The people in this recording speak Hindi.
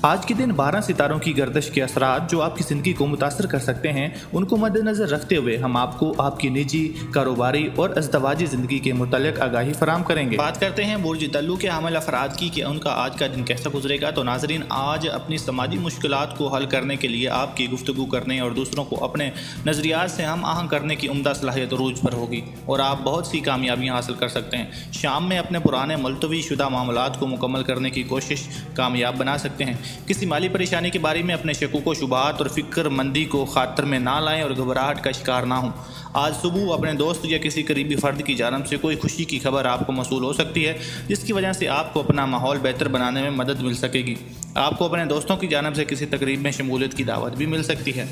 आज के दिन 12 सितारों की गर्दिश के असरात जो आपकी ज़िंदगी को मुतासर कर सकते हैं, उनको मद्देनज़र रखते हुए हम आपको आपकी निजी, कारोबारी और अज़दवाजी ज़िंदगी के मुतल्लिक़ आगाही फराम करेंगे। बात करते हैं बुर्ज दल्लू के हामिल अफराद की कि उनका आज का दिन कैसा गुजरेगा। तो नाज़रीन, आज अपनी समाजी मुश्किलात को हल करने के लिए आपकी गुफ्तगू करने और दूसरों को अपने नज़रियात से हम आहंग करने की उम्दा सलाहियत रूज पर होगी और आप बहुत सी कामयाबियाँ हासिल कर सकते हैं। शाम में अपने पुराने मुलतवी शुदा मामलात को मुकम्मल करने की कोशिश कामयाब बना सकते हैं। किसी माली परेशानी के बारे में अपने शकूक शुबहात और फ़िक्रमंदी को खातर में ना लाएं और घबराहट का शिकार ना हों। आज सुबह अपने दोस्त या किसी करीबी फ़र्द की जानब से कोई खुशी की खबर आपको मौसूल हो सकती है, जिसकी वजह से आपको अपना माहौल बेहतर बनाने में मदद मिल सकेगी। आपको अपने दोस्तों की जानब से किसी तकरीब में शमूलियत की दावत भी मिल सकती है।